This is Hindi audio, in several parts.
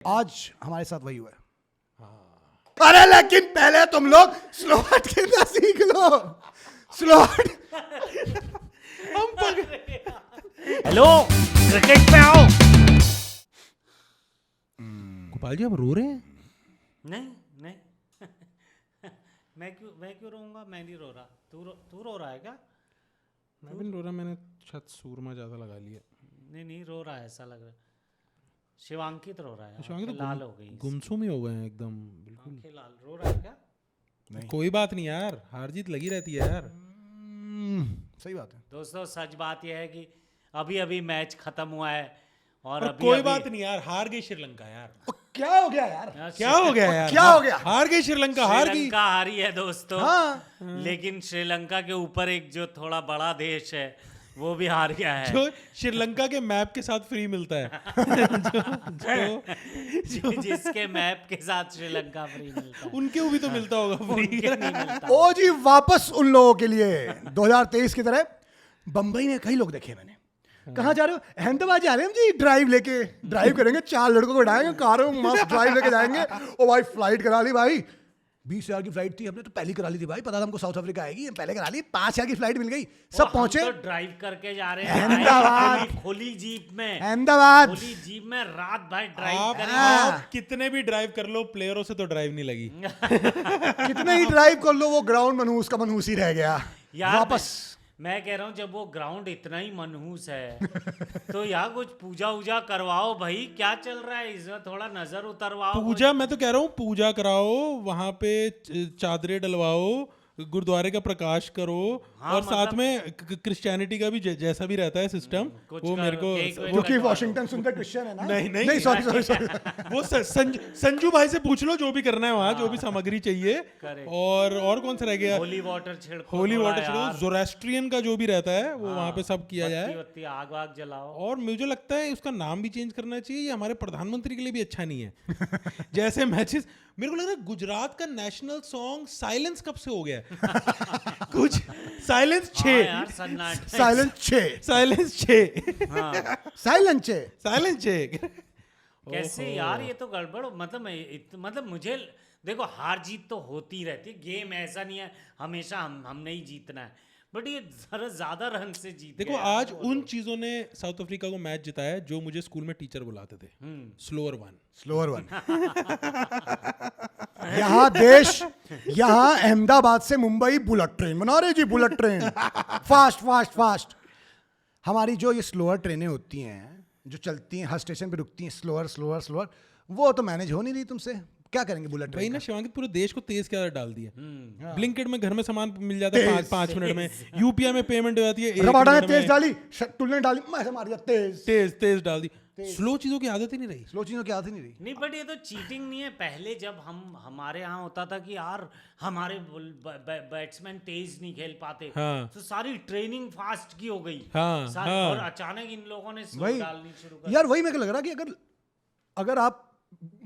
आज हमारे साथ वही हुआ है। अरे लेकिन पहले तुम लोग स्लोट खेलना सीख लो। स्लोट हेलो, क्रिकेट पे आओ। गोपाल जी आप रो रहे हैं? नहीं मैं क्यों रोऊंगा? मैं नहीं रो रहा। तू रो रहा है क्या? मैं भी नहीं रो रहा, मैंने शायद सूरमा ज्यादा लगा लिया। नहीं रो रहा है, ऐसा लग रहा है। शिवांकित रो रहा है। शिवांगी तो लाल हो गई, गुमसुम ही हो गए हैं एकदम बिल्कुल। आंखें लाल। रो रहा है क्या? नहीं। कोई बात नहीं यार, हार जीत लगी रहती है यार। सही बात है। दोस्तों सच बात यह है कि अभी अभी मैच खत्म हुआ है और अभी कोई बात नहीं यार, हार गई श्रीलंका यार। क्या हो गया यार? क्या हो गया यार? क्या हो गया? हार गई श्रीलंका, हार गई। श्रीलंका हारी है दोस्तों। हाँ। लेकिन श्रीलंका के ऊपर एक जो थोड़ा बड़ा देश है वो भी हार गया है। जो श्रीलंका के मैप के साथ फ्री मिलता है जिसके मैप के साथ श्रीलंका फ्री मिलता है, उनके भी तो मिलता होगा फ्री। उनके नहीं मिलता। ओ जी, वापस उन लोगों के लिए 2023 की तरह बंबई में कई लोग देखे मैंने। कहाँ जा रहे हो? अहमदाबाद जा रहे हैं हम जी, ड्राइव लेके। ड्राइव करेंगे, 4 लड़कों को उठाएंगे कारों में, मस्त ड्राइव लेके जाएंगे। ओ भाई फ्लाइट करा ली भाई, 20,000 की फ्लाइट थी, हमने तो पहली करा ली थी भाई। पता था हमको साउथ अफ्रीका आएगी, हम पहले करा ली। 5,000 की फ्लाइट मिल गई, सब पहुंचे तो ड्राइव करके जा रहे हैं अहमदाबाद। खुली जीप में। अहमदाबाद। खुली जीप में रात भर ड्राइव आप करेंगे। कितने भी ड्राइव कर लो, प्लेयरों से तो ड्राइव नहीं लगी। कितने ही ड्राइव कर लो, वो ग्राउंड मनहूस का मनहूस ही रह गया। यार वापस मैं कह रहा हूँ, जब वो ग्राउंड इतना ही मनहूस है तो यार कुछ पूजा वूजा करवाओ भाई। क्या चल रहा है इसमें? थोड़ा नजर उतरवाओ। पूजा, मैं तो कह रहा हूँ पूजा कराओ, वहां पे चादरें डलवाओ, गुरुद्वारे का प्रकाश करो। हाँ, और मतलब साथ में क्रिश्चियनिटी का भी जैसा भी रहता है सिस्टम, कुछ वो मेरे को जो कि वॉशिंगटन सुंदर क्रिश्चियन है ना? नहीं, सॉरी। वो संजू भाई से पूछ लो जो भी करना है वहाँ, जो भी सामग्री चाहिए। Correct. और कौन सा रह गया? होली वाटर छिड़को, होली थोड़ा वाटर छिड़को, यार। जोरास्ट्रियन का जो भी रहता है वो वहाँ पे सब किया बत्ती जाए। वत्ती आग वाग जलाओ। और मुझे लगता है उसका नाम भी चेंज करना चाहिए। ये हमारे प्रधानमंत्री के लिए भी अच्छा नहीं है। जैसे मैचेस, मेरे को लग रहा है गुजरात का नेशनल सॉन्ग साइलेंस कब से हो गया है? कुछ साइलेंस 6 यार सन्नाटे। साइलेंट 6 साइलेंस 6 हाँ। साइलेंट 6 साइलेंस 6 कैसे यार, ये तो गड़बड़। मतलब मुझे देखो, हार जीत तो होती रहती है, गेम ऐसा नहीं है हमेशा हमने ही जीतना है, बट ये जरा ज्यादा रन से जीत देखो गए आज वो उन लोग। चीजों ने साउथ अफ्रीका को मैच जिताया है जो मुझे स्कूल में टीचर बुलाते थे। Slower one. Slower one. यहाँ अहमदाबाद से मुंबई बुलेट ट्रेन बना रहे जी, बुलेट ट्रेन। फास्ट। हमारी जो ये स्लोअर ट्रेनें होती हैं, जो चलती हैं, हर स्टेशन पे रुकती हैं, स्लोअर, वो तो मैनेज हो नहीं रही तुमसे। क्या करेंगे बुलेट भाई ट्रेन? ना शिवांगी, पूरे देश को तेज क्या डाल दिया। ब्लिंकिट में घर में सामान मिल जाता है 5 मिनट में। यूपीआई में पेमेंट हो जाती है 1 रबाडा ने मिनट तेज में। डाली, टुल ने डाली, मैं मार दिया तेज डाल दी। स्लो चीजों की आदत ही नहीं रही। स्लो चीजों की आदत ही नहीं रही। नहीं, बट ये तो चीटिंग नहीं है। पहले जब हमारे यहाँ होता था कि यार हमारे बैट्समैन तेज नहीं खेल पाते, हाँ। तो सारी ट्रेनिंग फास्ट की हो गई। हाँ, हाँ। और अचानक इन लोगों ने स्लो वही डालनी शुरू कर यार, वही मेरे को लग रहा कि अगर आप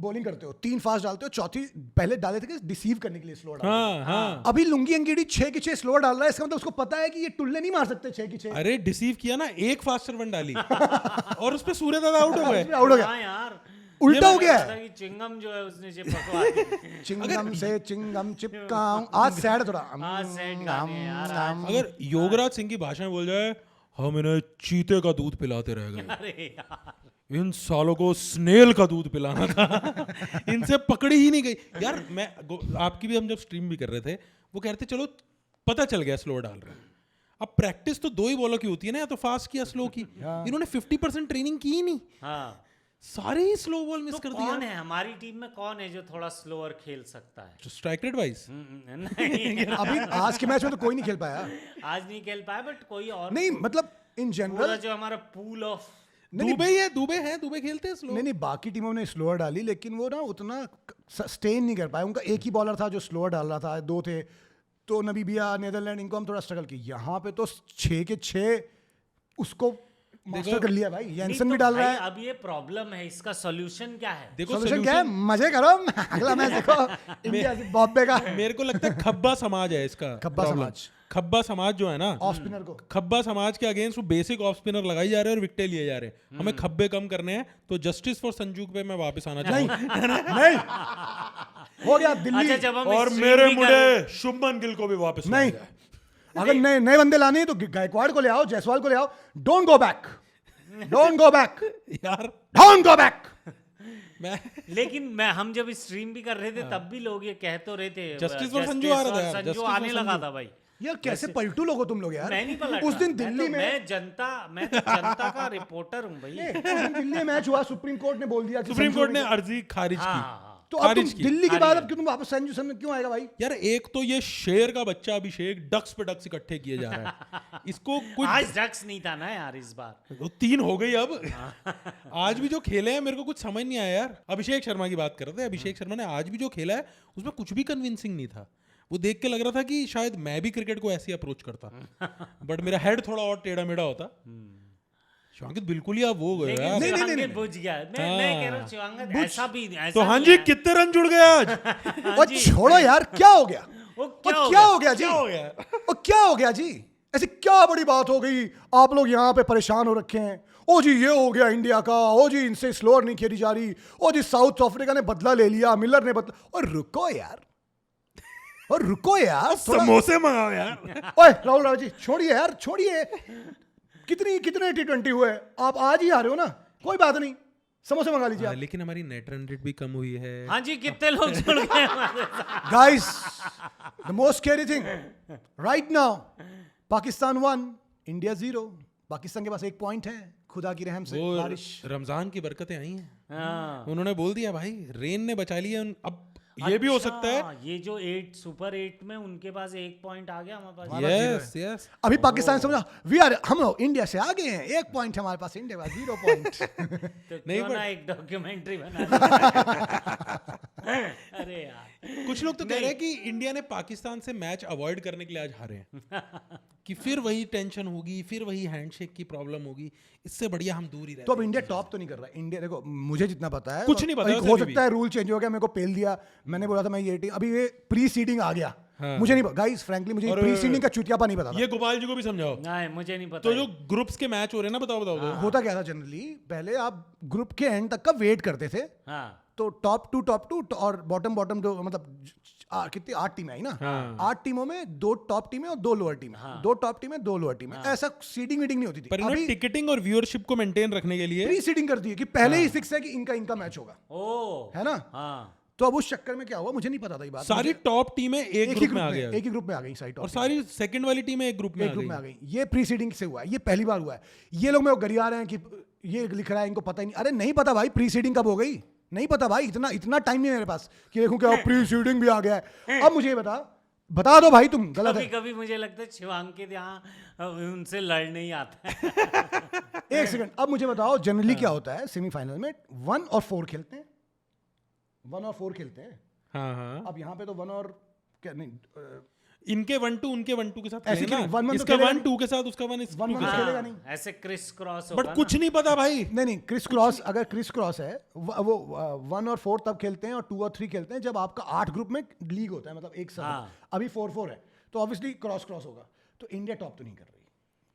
बॉलिंग करते हो, 3 फास्ट डालते हो, चौथी पहले डाले थे डिसीव करने के लिए स्लो डाल। हाँ। अभी लुंगी अंगीडी 6 की 6 स्लो डाल रहा है, इसका मतलब उसको पता है कि ये टुल्ले नहीं मार सकते 6 की 6। अरे डिसीव किया ना, 1 फास्टर वन डाली और उस पे सूर्य दादा आउट हो गए। आउट हो गया, हाँ यार, उल्टा हो गया पता है। कि चिंगम जो है उसने चिपकवा दी। चिंगम से चिंगम चिपकाऊं। आज सैड है थोड़ा। हाँ, sad गाने हैं यार आज। अगर योगराज सिंह की भाषा में बोल जाए, हम इन्हें चीते का दूध पिलाते रह गए, अरे यार, इन सालों को स्नेल का दूध पिलाना था। इनसे पकड़ी ही नहीं गई यार। आपकी भी हम जब स्ट्रीम भी कर रहे थे, वो कह रहे थे चलो पता चल गया स्लो डाल रहे हैं। अब प्रैक्टिस तो 2 ही बॉलों की होती है ना, या तो फास्ट की या स्लो की। इन्होंने 50% ट्रेनिंग की ही नहीं, हाँ। सारे ही स्लो बॉल मिस तो कर कौन दिया। है हमारी टीम में, कौन है जो थोड़ा स्लोअर खेल सकता है? स्ट्राइक रेट वाइज नहीं, अभी आज के मैच में तो कोई नहीं खेल पाया। आज नहीं खेल पाया, बट कोई और नहीं मतलब इन पूरा जनरल जो हमारा पूल ऑफ दुबे खेलते हैं स्लो। नहीं, बाकी टीमों ने स्लोअर डाली, लेकिन वो ना उतना सस्टेन नहीं कर पाए। उनका एक ही बॉलर था जो स्लोअर डाल रहा था, 2 थे। तो नमीबिया, नीदरलैंड, इनको हम थोड़ा स्ट्रगल की। यहाँ पे तो 6 के 6 उसको मास्टर कर लिया भाई। येंसन भी डाल रहा है। अब ये प्रॉब्लम है, इसका सॉल्यूशन क्या है? देखो सॉल्यूशन क्या है? मजे करो, अगला मैच देखो इंडिया से बॉम्बे का। मेरे को लगता है खब्बा समाज है इसका खब्बा problem। समाज। खब्बा समाज जो है ना, ऑफ स्पिनर को खब्बा समाज के अगेंस्ट वो बेसिक ऑफ स्पिनर लगाई जा रहे हैं और विकेट लिए जा रहे हैं। हमें खब्बे कम करने हैं, तो जस्टिस फॉर संजू पे मैं वापस आना चाहूंगा। नहीं हो गया दिल्ली। अच्छा, जब हम और stream मेरे भी कर रहे हैं- मुंडे शुभमन गिल को भी वापस नहीं, लाया जाए। अगर नए नए बंदे लाने हैं तो गायकवाड़ को ले आओ, जायसवाल को ले आओ। Don't go back, don't go back, यार डोंट गो बैक। मैं लेकिन हम जब स्ट्रीम भी कर रहे थे तब भी लोग ये कह तो रहे थे Justice for संजू आ रहा था यार, संजू Justice for आने लगा संजू। था भाई। यार कैसे पलटू लोग हो तुम लोग यार। मैं नहीं पलटा, उस दिन दिल्ली में मैं तो जनता का रिपोर्टर हूँ भाई। उस दिन दिल्ली में मैच हुआ, सुप्रीम कोर्ट ने बोल दिया कि सुप्रीम संजू कोर्ट ने ने- अर्जी खारिज हाँ, की। हाँ। तो अब तुम खारिज की। दिल्ली के बाद खारिज। अब क्यों तुम वापस संजू समझ क्यों आएगा भाई? यार एक तो ये शेर का बच्चा अभिषेक डक्स पे डक्स इकट्ठे किए जा रहा है, इसको कुछ आज डक्स नहीं था ना यार इस बार। वो 3 हो गई अब। आज भी जो खेले हैं मेरे को कुछ समझ नहीं आया यार। अभिषेक शर्मा की बात कर रहे थे, अभिषेक शर्मा ने आज भी जो खेला है उसमें कुछ भी कन्विंसिंग नहीं था। वो देख के लग रहा था कि शायद मैं भी क्रिकेट को ऐसे अप्रोच करता, बट मेरा हेड थोड़ा और टेढ़ा मेढ़ा होता। शिवांकित बिल्कुल ही आप वो गए यार। लेकिन नहीं, नहीं, शिवांगित बुझ गया। मैं कह रहा हूँ शिवांगित ऐसा भी तो हाँ जी, कितने रन जुड़ गए आज? और छोड़ो यार, क्या हो गया? वो और क्या हो गया जी? क्या हो गया? और क्या हो गया जी? ऐसी क्या बड़ी बात हो गई? आप लोग यहाँ पे परेशान हो रखे हैं। ओ जी ये हो गया इंडिया का, ओ जी इनसे स्लोअर नहीं खेली जा रही, ओ जी साउथ अफ्रीका ने बदला ले लिया, मिलर ने बदला। और रुको यार, और रुको यार थोड़ा। समोसे मंगाओ यार। ओए राहुल द्रविड़ जी छोड़िए यार, छोड़िए। कितने T20 हुए, आप आज ही आ रहे हो ना, कोई बात नहीं, समोसे मंगा लीजिए आप। लेकिन हमारी नेट रन रेट भी कम हुई है। हाँ जी, कितने लोग जुड़ गए हमारे साथ। Guys the most scary thing right now, Pakistan 1 India 0। Pakistan के पास 1 पॉइंट है, खुदा की रहम से वो बारिश। रमजान की बरकतें आई हैं। हाँ। उन्होंने बोल दिया भाई, रेन ने बचा लिया। अब ये भी हो सकता है। अच्छा, ये जो सुपर 8 में उनके पास 1 पॉइंट आ गया, हमारे पास यस यस। अभी पाकिस्तान समझा हम लोग इंडिया से आगे हैं, 1 पॉइंट हमारे पास, इंडिया के पास 0 पॉइंट। तो नहीं, क्यों but- ना एक डॉक्यूमेंट्री बना अरे यार कुछ लोग तो कह रहे हैं कि इंडिया ने पाकिस्तान से मैच अवॉइड करने के लिए आज हारे हैं, कि फिर वही टेंशन होगी, फिर वही हैंडशेक की प्रॉब्लम होगी, इससे बढ़िया हम दूर ही रहते तो अब इंडिया टॉप तो नहीं कर रहा है। इंडिया देखो, मुझे जितना पता है कुछ नहीं पता अभी वैसे हो अभी सकता है रूल चेंज हो गया, मेरे को पेल दिया, मैंने बोला था मैं ये टीम, अभी ये प्री सीडिंग आ गया। मुझे नहीं पता गाइस, फ्रैंकली मुझे और- प्री सीडिंग का चुतियापा नहीं पता था। ये गोपाल जी को भी समझाओ। नहीं, मुझे नहीं पता। तो जो ग्रुप्स के मैच हो रहे हैं ना, बताओ तो। होता क्या था जनरली, पहले आप ग्रुप के एंड तक का वेट करते थे, हाँ तो टॉप टू और बॉटम जो मतलब कितनी 8 टीमें आई ना, 8 टीमों में 2 टॉप टीमें और 2 लोअर टीमें, 2 टॉप टीमें 2 लोअर टीमें, ऐसा सीडिंग वीडिंग नहीं होती थी। पर इन्होंने टिकटिंग और व्यूअरशिप को मेंटेन रखने के लिए प्री सीडिंग कर दी है कि पहले ही फिक्स है कि इनका मैच होगा, ओ है ना। हाँ तो अब उस चक्कर में क्या हुआ, मुझे नहीं पता था ये बात। सारी टॉप टीमें एक ग्रुप में आ गया, एक ही ग्रुप में आ गई सारी और टॉप सारी सेकंड वाली टीमें एक ग्रुप में एक आ ग्रुप में गई। आ गई। ये प्री सीडिंग से हुआ है, ये पहली बार हुआ है। ये लोग मेरे को गरिया रहे हैं कि ये लिख रहा है, इनको पता ही नहीं। अरे नहीं पता भाई, प्री सीडिंग कब हो गई, नहीं पता भाई, इतना टाइम नहीं है मेरे पास कि देखूं क्या प्री सीडिंग भी आ गया है। अब मुझे ये बता दो भाई, तुम गलत कभी है। कभी मुझे लगता है शिवांकित यहाँ उनसे लड़ने ही आता है। एक सेकंड, अब मुझे बताओ जनरली क्या होता है सेमीफाइनल में, 1 और 4 खेलते हैं, 1 और 4 खेलते हैं। हाँ हाँ, अब यहाँ पे तो 1 और क्या नहीं, इनके 1-2 उनके 1-2 के साथ ऐसे खेले क्यों? ना, 1-1 तो इसका खेलेगा 1-2 के साथ उसका 1-2 1-1 के साथ। खेलेगा नहीं। ऐसे क्रिस क्रॉस होगा बट कुछ नहीं पता भाई। नहीं क्रिस क्रॉस, अगर क्रिस क्रॉस है वो 1 और 4 तब खेलते हैं और 2 और 3 खेलते हैं जब आपका 8 ग्रुप में लीग होता है, मतलब एक साथ। हाँ। अभी 4-4 है, तो ऑब्वियसली क्रॉस होगा। तो इंडिया टॉप तो नहीं कर रही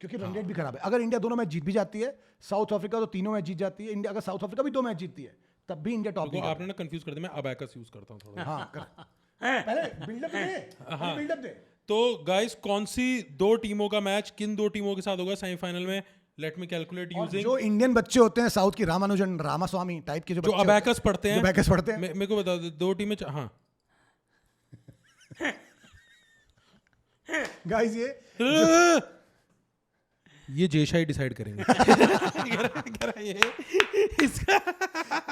क्योंकि रन रेट भी खराब है। अगर इंडिया दोनों मैच जीत भी जाती है, साउथ अफ्रीका तो तीनों मैच जीत जाती है, इंडिया अगर साउथ अफ्रीका भी 2 मैच जीतती है तब भी इंडिया टॉप तो आपने ना कंफ्यूज कर दिया, मैं अबैकस यूज करता हूँ थोड़ा। हाँ पहले बिल्डअप दे, बिल्डअप दे। तो गाइस, कौन सी 2 टीमों का मैच किन 2 टीमों के साथ होगा सेमीफाइनल में? लेट मी कैलकुलेट और यूजिंग जो इंडियन बच्चे होते हैं साउथ की, रामानुजन रामास्वामी टाइप के जो जो बच्चे अबैकस पढ़ते हैं, अबैकस पढ़ते हैं, मेरे को बता दो 2 टीमें। हाँ गाइस ये जेशाई डिसाइड करेंगे।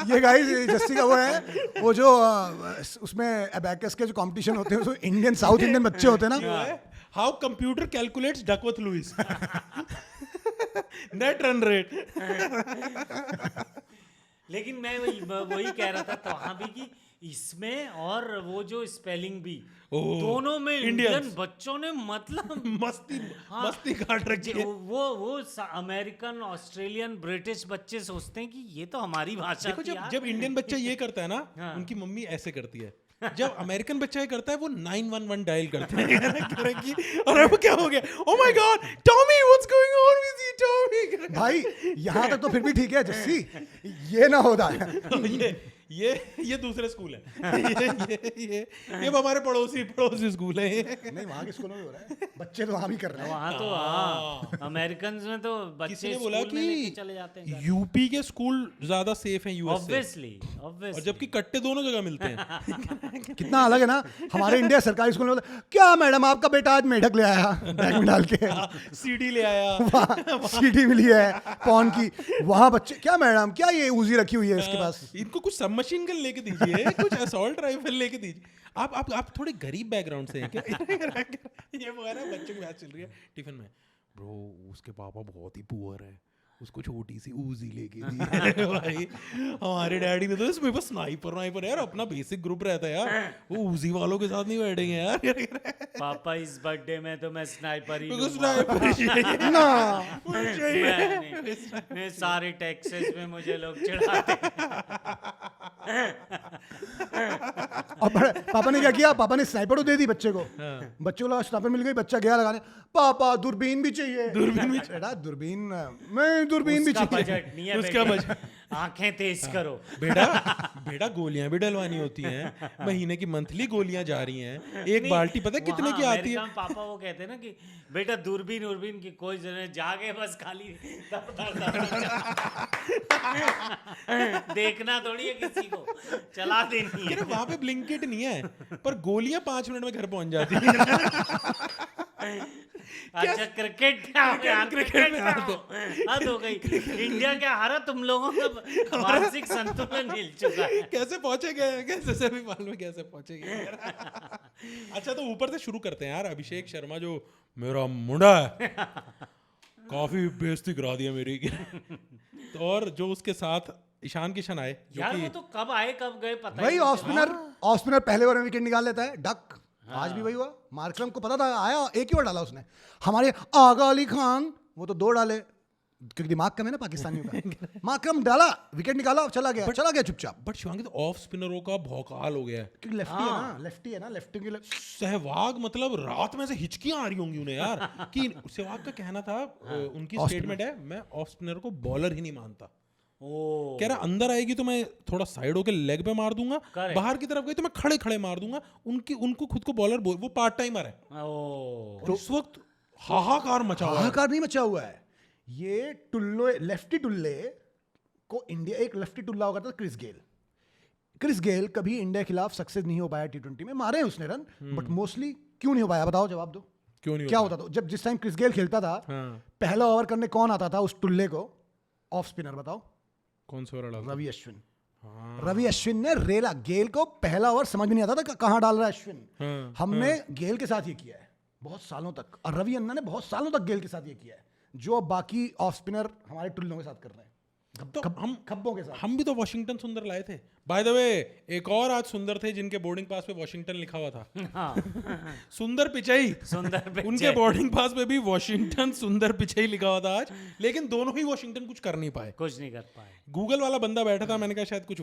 ये गाइस जस्सी का वो है, वो जो उसमें अबैकस के जो कंपटीशन होते हैं उसमें इंडियन साउथ इंडियन बच्चे होते हैं ना, how computer calculates Duckworth Louis net run rate. लेकिन मैं वही कह रहा था तो वहां भी कि इसमें और वो जो स्पेलिंग भी दोनों में इंडियन बच्चों ने मतलब मस्ती काट रखी है। वो अमेरिकन, ऑस्ट्रेलियन, ब्रिटिश बच्चे सोचते हैं कि ये तो हमारी भाषा देखो, थी यार। जब इंडियन बच्चा ये करता है ना, उनकी मम्मी ऐसे करती है, जब अमेरिकन बच्चा ये करता है वो 911 डायल करते हैं और अब क्या हो गया, oh my God Tommy what's going on with you Tommy. भाई यहाँ तक तो फिर भी ठीक है जस्सी, ये ना होता है। ये दूसरे स्कूल है, ये हमारे पड़ोसी स्कूल है। नहीं वहाँ के स्कूलों में हो रहा है, बच्चे तो वहाँ भी कर रहे हैं। वहाँ तो हाँ अमेरिकन में तो बच्चे किसी ने बोला स्कूल में लेके कि चले जाते हैं यूपी के स्कूल ज्यादा सेफ हैं यूएस से, ऑब्वियसली और जबकि कट्टे दोनों जगह मिलते हैं। कितना अलग है ना। हमारे इंडिया सरकारी स्कूल में बोलते, क्या मैडम आपका बेटा आज मेढक ले आया बैग में डाल के, सीडी ले आया, सीडी मिली है पॉन की। वहाँ बच्चे, क्या मैडम क्या ये उजी रखी हुई है इसके पास। इनको कुछ सब मशीन गन लेके दीजिए, कुछ असॉल्ट राइफल लेके दीजिए। आप थोड़े गरीब बैकग्राउंड से हैं क्या? ये वो है ना, बच्चों की बात चल रही है टिफिन में, ब्रो उसके पापा बहुत ही पुअर है, उसको छोटी सी उजी लेके दी। भाई हमारे डैडी ने तो इसमें बस स्नाइपर यार, अपना बेसिक ग्रुप रहता है यार, वो उजी वालों के साथ नहीं बैठेंगे यार। पापा इस बर्थडे में तो मैं स्नाइपर ही लूंगा। स्नाइपर ना मैं सारे टैक्सेस में मुझे लोग चिढ़ाते और पापा ने क्या किया, पापा ने स्नाइपर तो दे दी बच्चे को, बच्चे को स्नाइपर मिल गई, बच्चा गया लगाने, पापा दूरबीन भी चाहिए, दूरबीन भी चाहिए, दूरबीन मैं दूरबीन भी उसका चाहिए। बजट नहीं है उसका बेटे। आंखें तेज करो बेटा गोलियां भी डलवानी होती हैं, महीने की मंथली गोलियां जा रही हैं, एक बाल्टी पता है कितने की आती है। पापा वो कहते हैं ना कि बेटा दूरबीन उर्बीन की कोई जरूरत, जागे बस खाली देखना थोड़ी है किसी को, चला देनी है। वहां पे ब्लिंकिट नहीं है, पर गोलियां 5 मिनट में घर पहुंच जाती हैं। अच्छा क्रिकेट क्या हो गया, क्रिकेट में हद हो गई। इंडिया क्या हारा, तुम लोगों का मानसिक संतुलन हिल चुका है। कैसे पहुंचे गए, कैसे से भी मालूम है कैसे पहुंचे गए। अच्छा तो ऊपर से शुरू करते हैं यार। अभिषेक शर्मा जो मेरा मुंडा है, काफी बेइज्जती करा दिया मेरी। तो और जो उसके साथ ईशान किशन आए, जो यार कि वो तो कब आए कब गए पता वही ही ऑफ स्पिनर पहले ओवर में विकेट निकाल लेता है, डक। आज भी वही हुआ, मार्करम को पता था आया, एक ही ओवर डाला उसने। हमारे आगा अली खान वो तो 2 डाले, क्योंकि दिमाग कम है ना पाकिस्तानियों का। मार्करम डाला, विकेट निकाला, चला गया चुपचाप। बट शिवांगी तो ऑफ स्पिनरों का भौकाल हो गया है, क्योंकि लेफ्टी है ना, लेफ्टी की सहवाग मतलब रात में से हिचकियां आ रही होंगी उन्हें यार, कि सहवाग का कहना था, उनकी स्टेटमेंट है, मैं ऑफ स्पिनर को बॉलर ही नहीं मानता। कह रहा अंदर आएगी तो मैं थोड़ा साइड होके लेग पे मार दूंगा, बाहर की तरफ गई तो मैं खड़े खड़े मार दूंगा। उनको खुद को बॉलर वो पार्ट टाइमर है। तो इस वक्त हाहाकार मचा हुआ है। हाहाकार नहीं मचा हुआ है, ये टुल्लो लेफ्टी टुल्ले को इंडिया, एक लेफ्टी टुल्ला होगा था क्रिस गेल कभी इंडिया के खिलाफ सक्सेस नहीं हो पाया T20 में। मारे हैं उसने रन, बट मोस्टली क्यों नहीं हो पाया, बताओ जवाब दो। क्यों नहीं क्या होता था जब जिस टाइम क्रिस गेल खेलता था, पहला ओवर करने कौन आता था उस टुल्ले को, ऑफ स्पिनर, बताओ कौन सा ओवर डाला? रवि अश्विन। रवि अश्विन ने रेला गेल को, पहला ओवर समझ में नहीं आता था कहाँ डाल रहा है अश्विन। हमने गेल के साथ ये किया है बहुत सालों तक, और रवि अन्ना ने बहुत सालों तक गेल के साथ ये किया है, जो अब बाकी ऑफ स्पिनर हमारे टुल्लों के साथ कर रहे हैं, तो हम खब्बों के साथ। हम भी तो वॉशिंगटन सुंदर लाए थे। बाय द वे एक और आज सुंदर थे जिनके बोर्डिंग पास पे वॉशिंगटन लिखा हुआ था। सुंदर पिचाई, उनके बोर्डिंग पास पे भी वॉशिंगटन सुंदर पिचाई लिखा हुआ था आज, लेकिन दोनों ही वॉशिंगटन कुछ कर नहीं पाए। गूगल वाला बंदा बैठा था, मैंने कहा शायद कुछ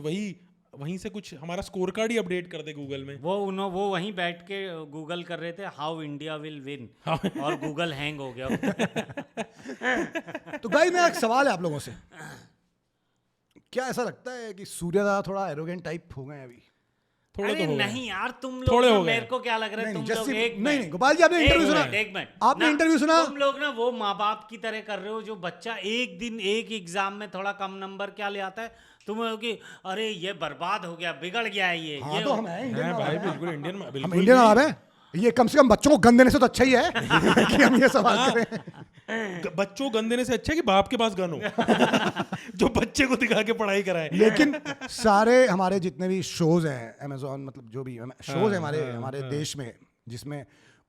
वहीं से कुछ हमारा स्कोर कार्ड ही अपडेट कर दे गूगल में। वो वहीं बैठ के गूगल कर रहे थे हाउ इंडिया विल विन, और गूगल हैंग हो गया। तो गाइस मेरा एक सवाल है आप लोगों से, क्या ऐसा लगता है कि सूर्यदा थोड़ा एरोगेंट टाइप हो गए अभी? अरे नहीं यार, तुम लोग, मेरे को क्या लग रहा है, तुम लोग नहीं गोपाल जी, आपने इंटरव्यू सुना? एक मिनट, आपने इंटरव्यू सुना? तुम लोग ना वो माँ बाप की तरह कर रहे हो, जो बच्चा एक दिन एक एग्जाम में थोड़ा कम नंबर क्या ले आता है, तुम कि अरे ये बर्बाद हो गया, बिगड़ गया है ये। हाँ, तो हम हैं इंडियन भाई, बिल्कुल इंडियन, हम इंडियन आवाम है। ये कम से कम बच्चों को गन देने से तो अच्छा ही है कि हम ये सवाल करें। बच्चों को गन देने से अच्छा है कि बाप के पास गन हो जो बच्चे को दिखा के पढ़ाई कराए। लेकिन सारे हमारे जितने भी शोज हैं, अमेज़न मतलब जो भी शोज हैं हमारे देश में, जिसमें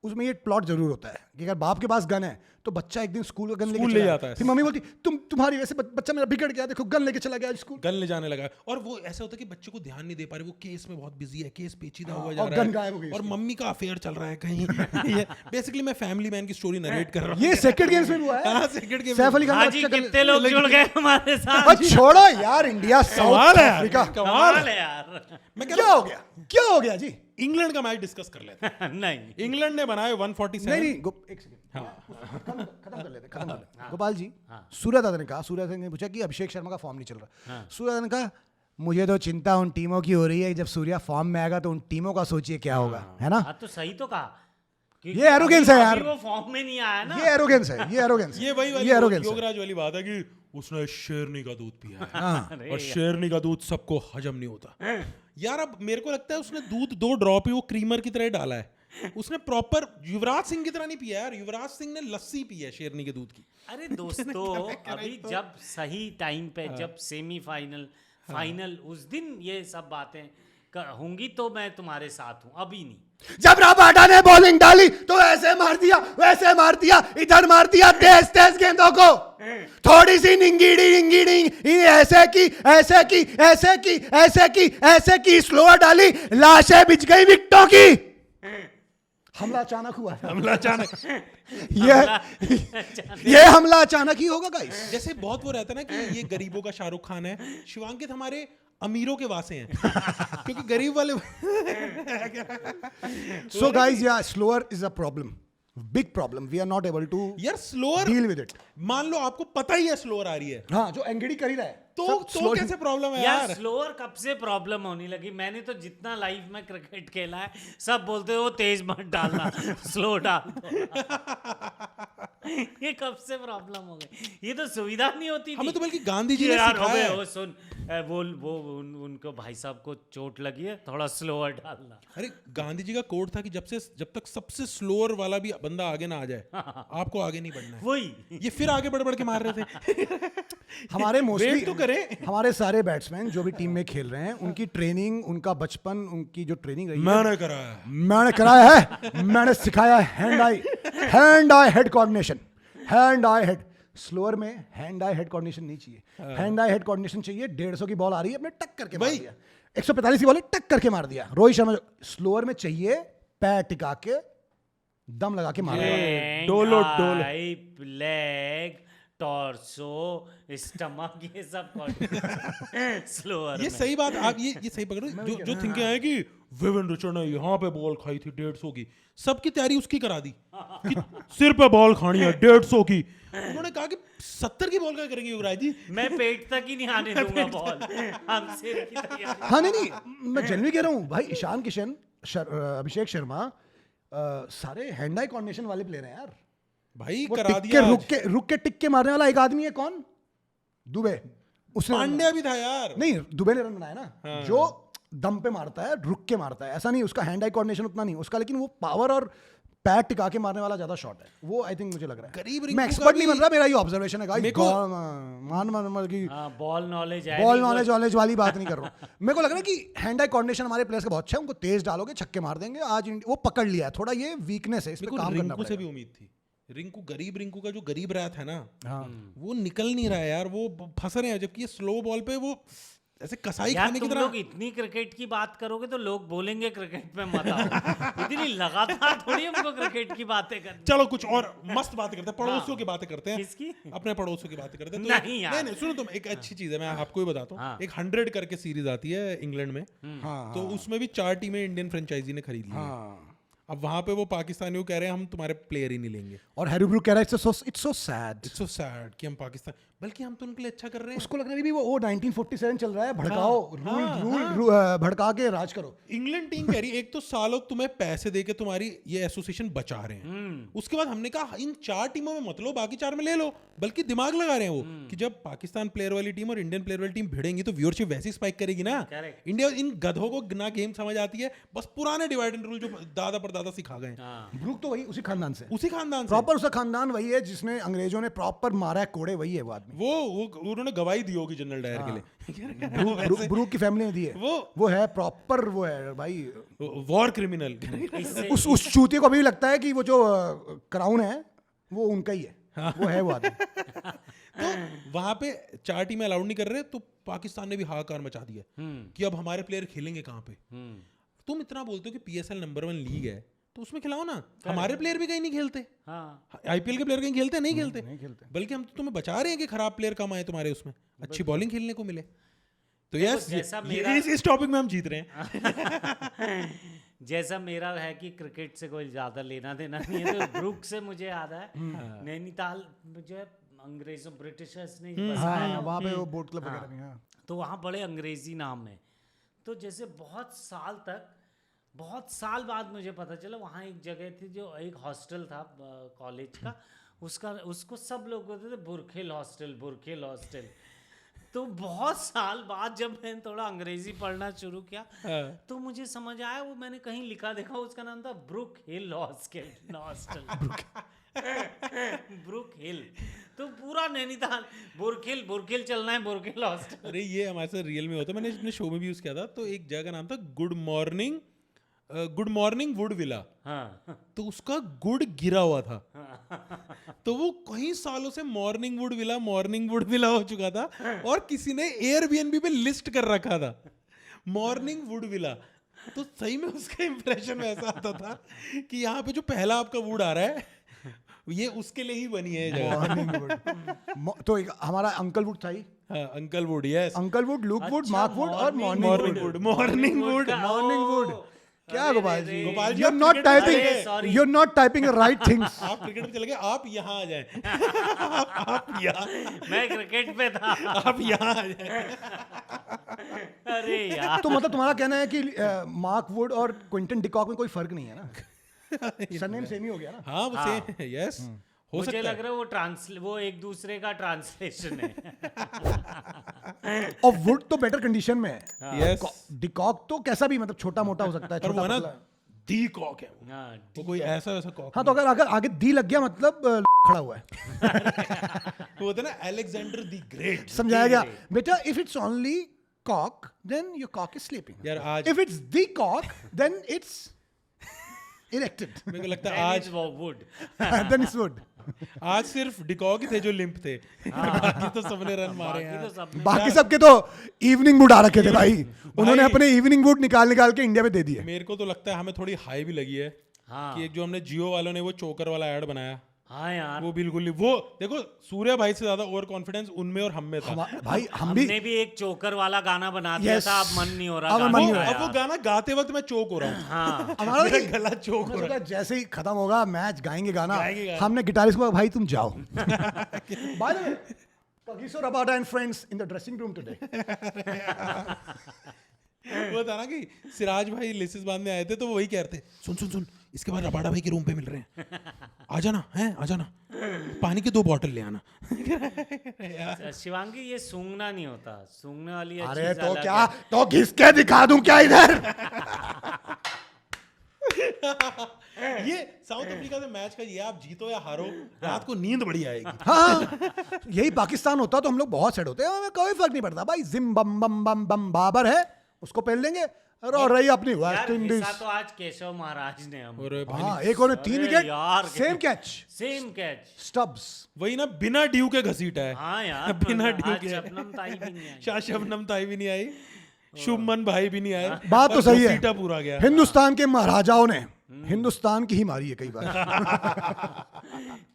उसमें ये प्लॉट जरूर होता है कि अगर बाप के पास गन है तो बच्चा एक दिन स्कूल का गन स्कूल लेके ले चला जाता है। फिर मम्मी बोलती तुम्हारी वैसे बच्चा मेरा बिगड़ गया, देखो गन लेके चला गया स्कूल। गन ले जाने लगा और वो ऐसा होता है कि बच्चे को ध्यान नहीं दे पा रहे, वो केस में बहुत बिजी है, केस पेचीदा हुआ जा और रहा गन गायब हो है गई और मम्मी का अफेयर चल रहा है कहीं। ये बेसिकली मैं फैमिली मैन की स्टोरी नरेट कर रहा हूँ। ये सेक्रेड गेम्स में भी हुआ है। हाँ, सेक्रेड गेम सैफ अली खान का हाँ जी, बच्चा कितने लोग जुड़ गए हमारे साथ। अब छोड़ो यार, इंडिया साउथ कमाल है यार, अफ्रीका, कमाल कमाल है। है यार। मैं कह क्या रहा हो गया, क्या हो गया जी? इंग्लैंड का मैच डिस्कस कर लेते हैं। नहीं इंग्लैंड ने बनाए 147। नहीं एक सेकंड, खत्म कर लेते। गोपाल जी, सूर्य दादा ने कहा, सूर्य दादा ने पूछा कि अभिषेक शर्मा का फॉर्म नहीं चल रहा। सूर्य दादा ने कहा मुझे तो चिंता उन टीमों की हो रही है, जब सूर्या फॉर्म में आएगा तो उन टीमों का सोचिए क्या होगा, है ना? हाँ तो सही तो कहा। क्योंकि ये arrogance है अभी यार। वो फॉर्म में नहीं आया ना। ये एरोगेंस है, ये एरोगेंस, ये वही वाली एरोगेंस है। योगराज वाली बात है कि उसने शेरनी का दूध पिया है हाँ, और शेरनी का दूध सबको हजम नहीं होता। यार अब मेरे को लगता है उसने दूध 2 ड्रॉप ही वो क्रीमर की तरह डाला है, उसने प्रॉपर युवराज सिंह की तरह नहीं पिया यार। युवराज सिंह ने लस्सी पी है शेरनी के दूध की। अरे दोस्तों, अभी जब सही टाइम पे जब सेमीफाइनल फाइनल उस दिन ये सब बातें होंगी तो मैं तुम्हारे साथ हूँ, अभी नहीं। जब रबाडा ने बॉलिंग डाली तो ऐसे मार दिया, वैसे मार दिया, इधर मार दिया, तेज तेज गेंदों को, थोड़ी सी निंगीडी ऐसे की ऐसे की ऐसे की ऐसे की ऐसे की, स्लोअर डाली, लाशें बिछ गई विकेटों की। हमला अचानक हुआ है। हमला अचानक ये हमला अचानक ही होगा गाइस। जैसे बहुत वो रहता है ना कि ये गरीबों का शाहरुख खान है, शिवांकित हमारे अमीरों के वासे हैं क्योंकि गरीब वाले। So guys, yeah, slower is a problem, big problem. We are not able to यार स्लोअर deal with it. मान लो आपको पता ही है स्लोअर आ रही है हाँ, जो एंगेडी कर ही रहा है तो कैसे प्रॉब्लम है यार यार? स्लोअर कब से प्रॉब्लम होने लगी? मैंने तो जितना लाइफ में क्रिकेट खेला है सब बोलते हो तेज मत डालना, स्लो डाल दो। ये कब से प्रॉब्लम हो गई? ये तो सुविधा नहीं होती थी। हमें तो बल्कि गांधी जी ने यार सिखाया है। वो सुन, उनको भाई साहब को चोट लगी है, थोड़ा स्लोअर डालना। अरे गांधी जी का कोड था कि जब तक सबसे स्लोअर वाला भी बंदा आगे ना आ जाए आपको आगे नहीं बढ़ना है। वही ये फिर आगे बढ़ बढ़ के मार रहे थे। हमारे मोस्टली Wait तो करें। हमारे सारे बैट्समैन जो भी टीम में खेल रहे हैं, उनकी ट्रेनिंग, उनका बचपन, उनकी जो ट्रेनिंग रही है, मैंने कराया है। मैंने कराया है, मैंने सिखाया है। हैंड आई हेड कोऑर्डिनेशन, हैंड आई हेड। स्लोअर में हैंड आई हेड कोऑर्डिनेशन नहीं चाहिए, हैंड आई हेड कोऑर्डिनेशन चाहिए। 150 की बॉल आ रही है, अपने टक करके मार भाई। दिया। 145 की बॉल है, टक करके मार दिया। रोहित शर्मा स्लोअर में चाहिए पैर टिका के दम लगा के मार दिया। डोलो। लेग, टॉर्सो, स्टमक, ये सब स्लोअर ये सही बात आप ये सही पकड़ रहे हो। जो थिंकिंग है कि विविन रिचर्ड ने यहाँ पे बॉल खाई थी 150 की, सबकी तैयारी उसकी करा दी कि सिर पे बॉल खानी है 150 की। उन्होंने कहा कि 70 की बॉल क्या करेंगे युवराज जी? मैं पेट तक ही नहीं आने दूंगा बॉल, हम सिर की तैयारी। हाँ नहीं, मैं जेन्युइनली कह रहा हूँ भाई। ईशान किशन, अभिषेक शर्मा, सारे हैंड आई कोऑर्डिनेशन वाले प्लेयर हैं यार। भाई वो करा टिक के दिया आज। रुक के टिक के मारने वाला एक आदमी है, कौन? दुबे। उसने पांड्या भी था यार। नहीं, दुबे ने रन बनाया ना। जो दम पे मारता है, रुक के मारता है, ऐसा नहीं उसका हैंड आई कोऑर्डिनेशन उतना नहीं उसका, लेकिन वो पावर और पैर टिका के मारने वाला ज्यादा शॉट है वो। आई थिंक मुझे लग रहा है, गरीब मैं रिंकू एक्सपर्ट का नहीं भी- बन रहा, मेरा ये ऑब्जर्वेशन है मेरे को- मान की बॉल नॉलेज है, बॉल नॉलेज वाली बात नहीं कर रहा हूँ। मेरे को लग रहा है कि हैंड आई कोऑर्डिनेशन हमारे प्लेयर्स का बहुत अच्छा है। उनको तेज डालोगे छक्के मार देंगे। आज वो पकड़ लिया है, थोड़ा ये वीकनेस है, इस पे मेरे को काम करना रिंकू से पड़ेगा। भी उम्मीद थी। गरीब रिंकू का जो गरीब रहा था ना, हाँ। वो निकल नहीं रहा है यार, वो फंस रहे हैं। जबकि ये स्लो बॉल पे वो ऐसे कसाई यार खाने की तुम तरह। लोग इतनी क्रिकेट की बात करोगे तो लोग बोलेंगे क्रिकेट में मत आओ। इतनी लगातार थोड़ी हमको क्रिकेट की बातें करनी। चलो कुछ और मस्त बातें करते हैं, पड़ोसियों की बातें करते हैं। किसकी? अपने पड़ोसियों की बातें करते हैं। नहीं यार। नहीं सुनो तुम, एक अच्छी चीज है, मैं आपको ही बताता हूँ। हाँ। एक 100 करके सीरीज आती है इंग्लैंड में, हाँ, तो उसमें भी 4 टीमें इंडियन फ्रेंचाइजी ने खरीद ली हैं। हाँ। अब वहां पे वो पाकिस्तानियों कह रहे हैं हम तुम्हारे प्लेयर ही नहीं लेंगे। और हैरी ब्रूक कह रहा है it's so sad. It's so sad कि हम पाकिस्तान, बल्कि हम तो उनके लिए अच्छा कर रहे हैं। उसको लग रहा है भी वो 1947 चल रहा है, भड़काओ, रूल भड़का के राज करो। इंग्लैंड टीम कह रही है एक तो सालों तुम्हें पैसे देके तुम्हारी ये एसोसिएशन बचा रहे हैं, उसके बाद हमने कहा इन 4 टीमों में मत लो, बाकी 4 में ले लो। बल्कि दिमाग लगा रहे हैं वो कि जब पाकिस्तान प्लेयर वाली टीम और इंडियन प्लेयर वाली टीम भिड़ेंगी तो व्यूअरशिप वैसी स्पाइक करेगी ना। Correct. इंडिया इन गधों को ना गेम समझ आती है, बस पुराने डिवाइड एंड रूल जो दादा पर दादा सिखा गए। ब्रूक तो वही उसी खानदान से, उसी खानदान से प्रॉपर उसका खानदान वही है जिसने अंग्रेजों ने प्रॉपर मारा है कोड़े, वही है वो आदमी। वो उन्होंने गवाही दी होगी जनरल डायर के लिए। ब्रूक की फैमिली में दी है वो है प्रॉपर, वो है भाई वॉर क्रिमिनल। उस चूतिए को अभी भी लगता है कि वो जो क्राउन है वो उनका ही है, वो है वो आदमी। तो वहां पे 4 टीमें अलाउड नहीं कर रहे, तो पाकिस्तान ने भी हाहाकार मचा दिया कि अब हमारे प्लेयर खेलेंगे कहाँ पे। तुम इतना बोलते हो कि पीएसएल नंबर 1 लीग है, तो उसमें खिलाओ ना। हमारे प्लेयर भी कहीं नहीं खेलते, आईपीएल के प्लेयर कहीं खेलते नहीं खेलते, बल्कि हम तो तुम्हें बचा रहे हैं कि खराब प्लेयर कम आए तुम्हारे उसमें, अच्छी बॉलिंग खेलने को मिले। तो यस, इस टॉपिक में हम जीत रहे हैं। जैसा मेरा है कि क्रिकेट से कोई ज्यादा लेना देना नहीं है, तो ब्रूक से मुझे याद है नैनीताल जो है अंग्रेजों ब्रिटिशर्स ने बसाया ना, वहाँ पे वो बोट क्लब वगैरह भी, हाँ। तो वहाँ बड़े अंग्रेजी नाम है। तो जैसे बहुत साल बाद मुझे पता चला वहाँ एक जगह थी जो एक हॉस्टल था कॉलेज का, उसको सब लोग बोलते थे बुरखेल हॉस्टल। तो बहुत साल बाद जब मैंने थोड़ा अंग्रेजी पढ़ना शुरू किया तो मुझे समझ आया, वो मैंने कहीं लिखा देखा, उसका नाम था ब्रुक हिल हॉस्टल। ब्रुक हिल। तो पूरा नैनीताल बुरखिल चलना है, बुरखिल हॉस्टल। अरे ये हमारे साथ रियल में होता है, मैंने अपने शो में भी यूज किया था। तो एक जगह का नाम था गुड मॉर्निंग वुड विला। तो उसका गुड गिरा हुआ था, तो वो कई सालों से मॉर्निंग वुड विला हो चुका था, और किसी ने एयरबीएनबी पे लिस्ट कर रखा था मॉर्निंग वुड विला। तो सही में उसका इंप्रेशन ऐसा आता था कि यहाँ पे जो पहला आपका वुड आ रहा है ये उसके लिए ही बनी है जगह। तो एक हमारा अंकल वुड था ही, uncle Wood, yes, uncle Wood, Luke Wood, Mark Wood और मॉर्निंग वुड। क्या Gopal ji, Gopal ji, you're not typing the right things। आप क्रिकेट में चले गए, आप यहाँ आ जाएं। आप यहाँ, मैं क्रिकेट पे था, आप यहाँ आ जाएं। अरे यार, तो मतलब तुम्हारा कहना है कि मार्क वुड और क्विंटन डिकॉक में कोई फर्क नहीं है ना? सरनेम सेम ही हो गया ना? हाँ, वो सेम, यस, हो मुझे सकता लग रहा है वो एक दूसरे का ट्रांसलेशन है। और वुड तो बेटर कंडीशन में है। यस, डिकॉक तो कैसा भी मतलब छोटा मोटा हो सकता है, और वो छोटा ना पतला। दी कॉक है वो कोई ऐसा वैसा कॉक। हाँ, तो अगर आगे दी लग गया मतलब खड़ा हुआ है। वो होता है ना अलेक्जेंडर दी ग्रेट। समझाया गया बेटा, if it's only cock then your cock is sleeping, यार आज if it's the cock then it's erected, मेरे को लगता है आज वो वुड देन इट्स वुड। आज सिर्फ डिकॉक ही थे जो लिंप थे, बाकी तो सबने रन मारे हैं। बाकी तो सबने बाकी सबके तो इवनिंग वुड आ रखे थे भाई, उन्होंने अपने इवनिंग वुड निकाल के इंडिया में दे दिए। मेरे को तो लगता है हमें थोड़ी हाई भी लगी है कि एक जो हमने जियो वालों ने वो चोकर वाला ऐड बनाया, हाँ यार, वो बिल्कुल नहीं। वो देखो, सूर्या भाई से ज्यादा ओवर कॉन्फिडेंस उनमें और हम में था। भाई हमने भी एक चोकर वाला गाना बना दिया था, अब मन नहीं हो रहा। अब वो गाना गाते वक्त मैं चोक हो रहा हूँ। हाँ, हमारा मेरा गला चोक हो रहा है। जैसे ही खत्म होगा मैच गाएंगे गाना, हमने गिटारिस्ट को भाई तुम जाओ। By the way, Kagiso Rabada and friends in the dressing room today। वो था ना कि सिराज भाई लिसिस बांधने आए थे, तो वो वही कह रहे थे, सुन इसके बाद रबाडा भाई के रूम पे मिल रहे हैं, आ जाना, पानी की 2 बॉटल ले आना। शिवांगी, ये सूंघना नहीं होता, सूंघने वाली अरे तो क्या, तो घिस के दिखा दूं क्या इधर? ये साउथ अफ्रीका से मैच का ये, आप जीतो या हारो, रात को नींद बड़ी आएगी। हाँ, यही पाकिस्तान होता तो हम लोग बहुत सेट होते हैं, हमें कोई फर्क नहीं पड़ता भाई। जिम बम बम बम बम बाबर है, उसको पहन लेंगे, और रही अपनी वेस्ट इंडीज। तो आज केशव महाराज ने हम, हाँ, एक और 3 विकेट, सेम कैच, स्टब्स, वही ना, बिना ड्यू के घसीटा है। हाँ यार, बिना ड्यू के, शबनम ताई भी नहीं आई, शबनम ताई भी नहीं आई, शुभमन भाई भी नहीं आए। बात तो सही है, पूरा गया। हिंदुस्तान के महाराजाओं ने हिंदुस्तान की ही मारी है कई बार।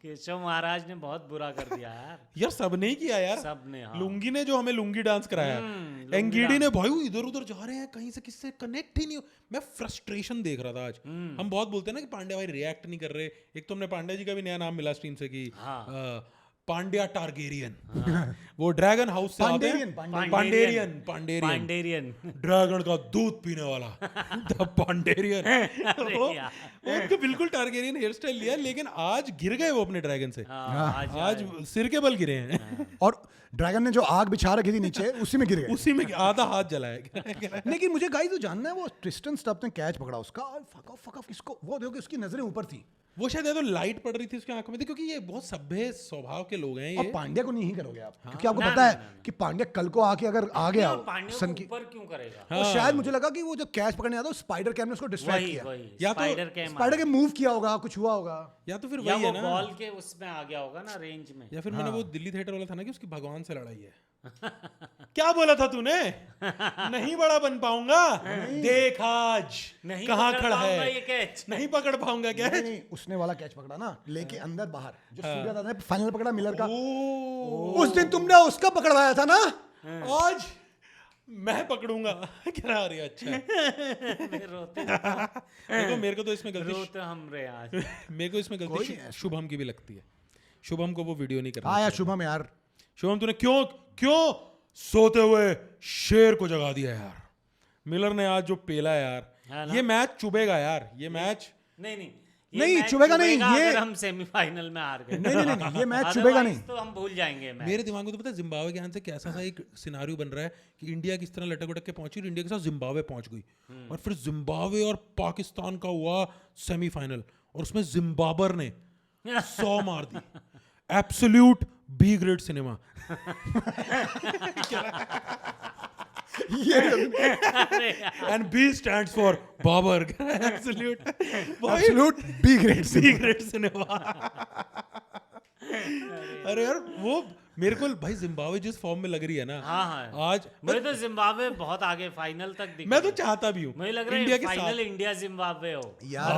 केशव महाराज ने बहुत बुरा कर दिया यार सबने ही किया यार, सबने। हाँ, लुंगी ने जो हमें लुंगी डांस कराया, एंगीडी ने, भाई इधर उधर जा रहे हैं, कहीं से किससे कनेक्ट ही नहीं हो। मैं फ्रस्ट्रेशन देख रहा था आज। हम बहुत बोलते हैं ना कि पांड्या भाई रिएक्ट नहीं कर रहे। एक तो हमने पांड्या जी का भी नया नाम मिला स्ट्रीम से कि पांड्या टारगेरियन वो ड्रैगन हाउस से आते हैं पांडेरियन पांडेरियन ड्रैगन का दूध पीने वाला द पांडेरियन वो उनको बिल्कुल टारगेरियन हेयर स्टाइल लिया, लेकिन आज गिर गए वो अपने ड्रैगन से। आज सिर के बल गिरे हैं और ड्रैगन ने जो आग बिछा रखी थी नीचे उसी में गिर गए। उसी में आधा हाथ जलाया। लेकिन मुझे गाइस तो जानना है वो ट्रिस्टन स्टफ ने कैच पकड़ा उसका और फक ऑफ किसको, वो देखो कि उसकी नजरें ऊपर थी वो शायद या तो लाइट पड़ रही थी उसकी आंखों में थी, क्योंकि ये बहुत सभ्य स्वभाव के लोग हैं और ये। पांड्या को नहीं करोगे आप, क्योंकि आपको पता है कि पांड्या कल को आके अगर आ गया पांड्या सन को की, ऊपर क्यों करेगा? तो शायद मुझे लगा कि वो जब कैच पकड़ने आता स्पाइडर कैम ने उसको डिस्ट्रैक्ट वही किया, वही या तो स्पाइडर कैम स्पाइडर के मूव किया होगा, कुछ हुआ होगा। या तो फिर या वही वो है ना, बॉल के उसमें आ गया होगा ना रेंज में। या फिर मैंने वो दिल्ली थिएटर वाला था ना कि उसकी भगवान से लड़ाई है। क्या बोला था तूने? नहीं बड़ा बन पाऊंगा, देख आज नहीं कहाँ पकड़ खड़ा पाऊंगा है, ये कैच। नहीं पकड़ पाऊंगा क्या? नहीं, उसने वाला कैच पकड़ा ना, लेके अंदर बाहर जो सूर्या दादा ने फाइनल पकड़ा मिलर का, उस दिन तुमने उसका पकड़वाया था ना, आज मैं पकड़ूंगा। कह रहा अरे अच्छा है। रोते देखो मेरे को तो इसमें गलती रोते हम रहे आज। मेरे को इसमें गलती शुभम की भी लगती है। शुभम को वो वीडियो नहीं करना हाँ यार चाहिए। शुभम यार, शुभम तूने क्यों क्यों सोते हुए शेर को जगा दिया यार। मिलर ने आज जो पेला यार, है ना? ये मैच चुभेगा यार, ये मैच नहीं नहीं नहीं, मैच चुभेगा नहीं, ये- अगर हम सेमीफाइनल में हार गए। नहीं, ये मैच चुभेगा Otherwise नहीं। तो हम भूल जाएंगे मैच। मेरे दिमाग में तो पता है जिम्बाब्वे के यहाँ से कैसा सा एक सिनारियो बन रहा है कि इंडिया किस तरह लटक उटक के पहुंची और इंडिया के साथ जिम्बाब्वे पहुंच गई, और फिर जिम्बाब्वे और पाकिस्तान का हुआ सेमीफाइनल और उसमें जिम्बाबर ने 100 मार दी। Absolute B grade cinema. अरे यार, and B stands for Babar. Absolute absolute B grade से। B grade cinema. अरे यार वो मेरे को भाई जिम्बाब्वे जिस फॉर्म में लग रही है ना हाँ हाँ आज, मुझे तो जिम्बाब्वे बहुत आगे फाइनल तक दिख मैं तो रही है। चाहता भी हूँ मुझे लग रहा इंडिया है के फाइनल साथ। इंडिया जिम्बाब्वे हो, यार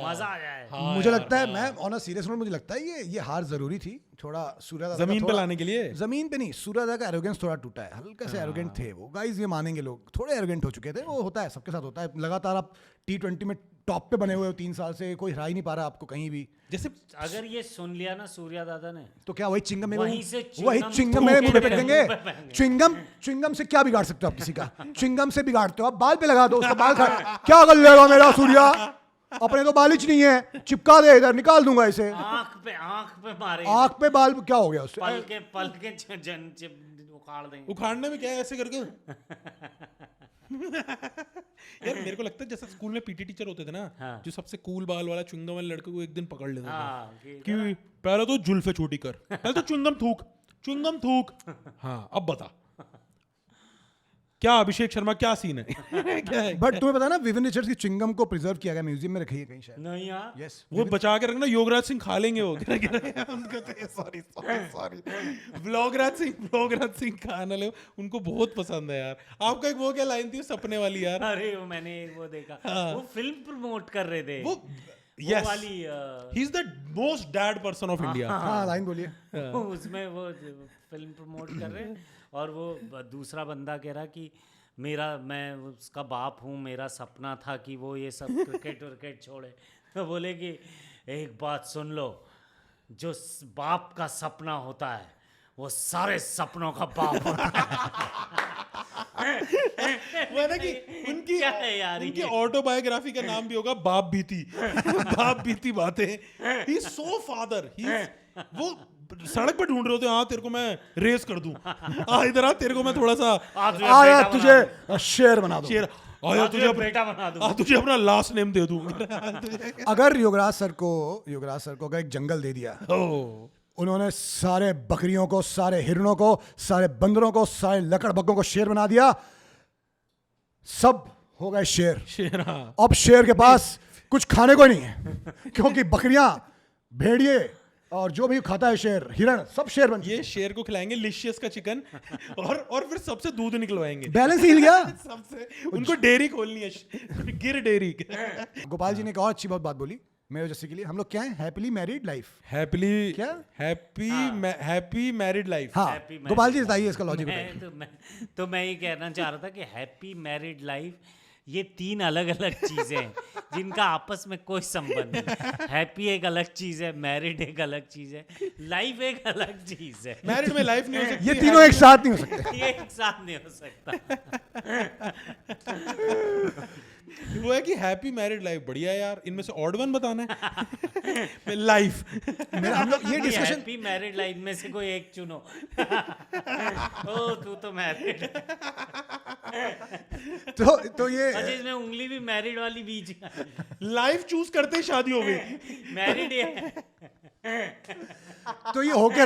मजा आ जाए। हाँ मुझे यार, लगता है, मैं ऑन अ सीरियस नोट मुझे लगता है ये हार जरूरी थी थोड़ा सूर्या दादा का जमीन पे थोड़ा- लाने के लिए। जमीन पे नहीं, सूर्या दादा का एरोगेंस थोड़ा टूटा है, हल्का से एरोगेंट थे वो गाइस, ये मानेंगे लोग, थोड़े एरोगेंट हो चुके थे, वो होता है सबके साथ होता है। लगातार आप T20 में टॉप पे बने हुए हो 3 साल से, कोई हरा ही नहीं पा रहा आपको कहीं भी, जैसे अगर ये सुन लिया ना सूर्या दादा ने, तो क्या वही चिंगम मेरे वहीं से वही च्युइंगम चिंगम मेरे मुंह पे फेंक मुंह देंगे। पे फेंकेंगे। च्युइंगम से क्या बिगाड़ सकते हो आप किसी का? च्युइंगम से बिगाड़ते हो आप, बाल पे लगा दो उसका बाल क्या कर लेगा मेरा सूर्या? अपने तो बालिच नहीं है, चिपका दे इधर, निकाल दूंगा इसे। आंख पे मारे, आंख पे बाल क्या हो गया उससे? पल के उखाड़ देंगे। उखाड़ने में क्या है ऐसे करके। यार मेरे को लगता है जैसे स्कूल में पीटी टीचर होते थे ना, हाँ। जो सबसे कूल बाल वाला चुंगम वाले लड़के को एक दिन पकड़ लेते थे हाँ, कि पहले तो जुल्फे छोटी कर, पहले तो चुंगम थूक। हाँ अब बता क्या अभिषेक शर्मा क्या सीन है? क्या है? बट तुम्हें पता है ना, विवियन रिचर्ड्स की च्युइंगम को प्रिजर्व किया गया, म्यूजियम में रखी है कहीं शायद। नहीं यार, यस, वो बचा के रखना, योगराज सिंह खा लेंगे वो। सॉरी व्लॉगराज सिंह खाना ले, उनको बहुत पसंद है यार। आपका एक वो क्या लाइन थी सपने वाली यार, अरे मैंने वो देखा, वो फिल्म प्रमोट कर रहे थे, वो वो यस वाली he is the most dad person of India. हाँ लाइन बोलिए। उसमें वो फिल्म प्रमोट कर रहे हैं और वो दूसरा बंदा कह रहा कि मैं उसका बाप हूँ, मेरा सपना था कि वो ये सब क्रिकेट छोड़े। तो बोले कि एक बात सुन लो, जो बाप का सपना होता है वो सारे सपनों का बाप होता वो ना कि उनकी क्या है यार उनकी ये? ऑटोबायोग्राफी का नाम भी होगा बाप बीती। बाप बीती बातें। ही इज सो फादर, वो सड़क पे ढूंढ रहे होते हैं, हाँ तेरे को मैं रेस कर दूं, इधर आ तेरे को मैं थोड़ा सा आया तुझे शेर बना दो। शेर आया तुझे बेटा बना दूं। तुझे अपना लास्ट नेम दे दूं। अगर योगराज सर को अगर एक जंगल दे दिया, ओह उन्होंने सारे बकरियों को, सारे हिरणों को, सारे बंदरों को, सारे लकड़बग्गों को शेर बना दिया, सब हो गए शेर। शेर, हाँ अब शेर के पास कुछ खाने को नहीं है, क्योंकि बकरियां, भेड़िए और जो भी खाता है शेर, हिरण, सब शेर बन ये शेर को खिलाएंगे लिशियस का चिकन और फिर सबसे दूध निकलवाएंगे। बैलेंस हिल गया। सबसे उनको डेयरी खोलनी है, गिर डेयरी। गोपाल जी ने एक और अच्छी बात बोली मेरे जैसे के लिए, हम लोग क्या है, हैप्पीली मैरिड लाइफ। हैप्पीली क्या? Happy married life. हाँ Happy married गोपाल जी बताइए इसका लॉजिक। तो मैं ये कहना चाह रहा था कि हैप्पी मैरिड लाइफ ये 3 अलग अलग चीजें हैं जिनका आपस में कोई संबंध नहीं। हैप्पी एक अलग चीज है, मैरिड एक अलग चीज है, लाइफ एक अलग चीज है। मैरिड में लाइफ नहीं हो सकती, ये तीनों एक साथ नहीं हो सकते। ये एक साथ नहीं हो सकता। वो है कि हैप्पी मैरिड लाइफ बढ़िया है यार, इनमें से ऑड वन बताना है। लाइफ हम लोग ये डिस्कशन हैप्पी मैरिड लाइफ में से कोई एक चुनो। ओ तू तो मैरिड। तो ये अच्छा, इसमें उंगली भी मैरिड वाली बीच लाइफ चूज करते ही शादी हो गई। मैरिड है। तो ये हो क्या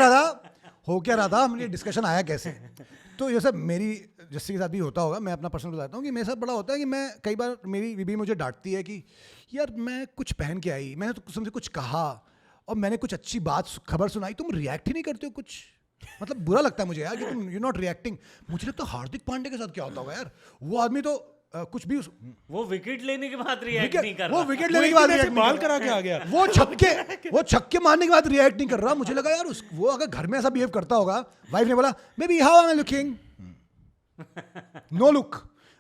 रहा था हमने डिस्कशन आया कैसे। तो ये सब मेरी जस्सी के साथ भी होता होगा, मैं अपना पर्सनल बताता हूँ कि मेरे साथ बड़ा होता है कि मैं कई बार मेरी बीबी मुझे डांटती है कि यार मैं कुछ पहन के आई, मैंने तो तुमसे कुछ कहा और मैंने कुछ अच्छी बात खबर सुनाई, तुम रिएक्ट ही नहीं करते हो कुछ। मतलब बुरा लगता है मुझे यार कि तुम यू नॉट रिएक्टिंग। मुझे लगता है हार्दिक पांडे के साथ क्या होता होगा यार, वो आदमी तो कुछ भी वो विकेट लेने के बाद रिएक्ट नहीं कर रहा। वो विकेट लेने के बाद रिएक्ट बाल करा के आ गया। वो छक्के मारने के बाद रिएक्ट नहीं कर रहा। मुझे लगा यार वो अगर घर में ऐसा बिहेव करता होगा, वाइफ ने बोला baby how am I looking, no look,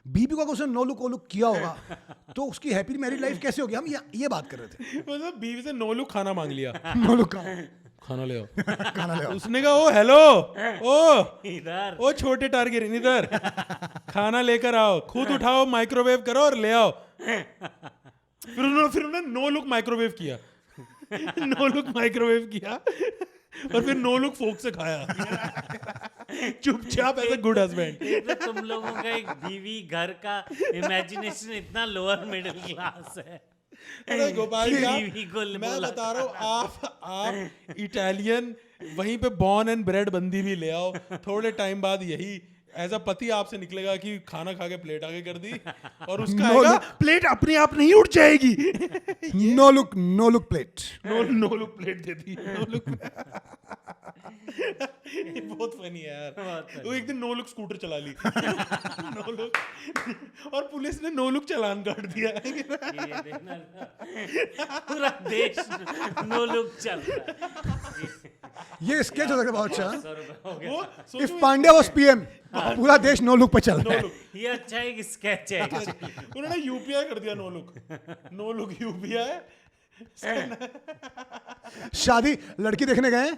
बीबी को अगर उसने नो लुक किया होगा तो उसकी हैप्पी मैरिड लाइफ कैसे होगी। हम ये बात कर रहे थे। मतलब बीवी से नो लुक खाना मांग लिया, नो लुक खाना ले आओ, खाना ले आओ। उसने कहा ओ हेलो इधर ओ छोटे टारगेट इधर खाना लेकर आओ, खुद उठाओ, माइक्रोवेव करो और ले आओ। फिर उन्होंने नो लुक माइक्रोवेव किया, नो लुक माइक्रोवेव किया और फिर नो लुक फोक से खाया। चुपचाप एज अ गुड हस्बैंड। तो तुम लोगों का एक बीवी घर का इमेजिनेशन इतना लोअर मिडिल क्लास है। अरे गोपाल बीवी को मैं बोला। बता रहा हूँ, आप इटालियन वहीं पे बॉर्न एंड ब्रेड बंदी भी ले आओ, थोड़े टाइम बाद यही एज अ पति आपसे निकलेगा कि खाना खा के प्लेट आगे कर दी और उसका आएगा प्लेट अपने आप नहीं उठ जाएगी। No look plate, no look plate दे दी, नो लुक। बहुत फनी है यार। वो एक दिन नो लुक स्कूटर चला ली, नो लुक, और पुलिस ने नो लुक चालान काट दिया। ये देखना, पूरा देश नो लुक चल रहा है। ये स्केच हो सकता है बहुत अच्छा। 100 रुपए हो गया। वो इफ पांड्या वाज पीएम, पूरा देश नो लुक पे चल रहा है। ये अच्छा एक स्केच है। उन्होंने यूपीआई कर दिया, नो लुक यूपीआई। शादी लड़की देखने गए,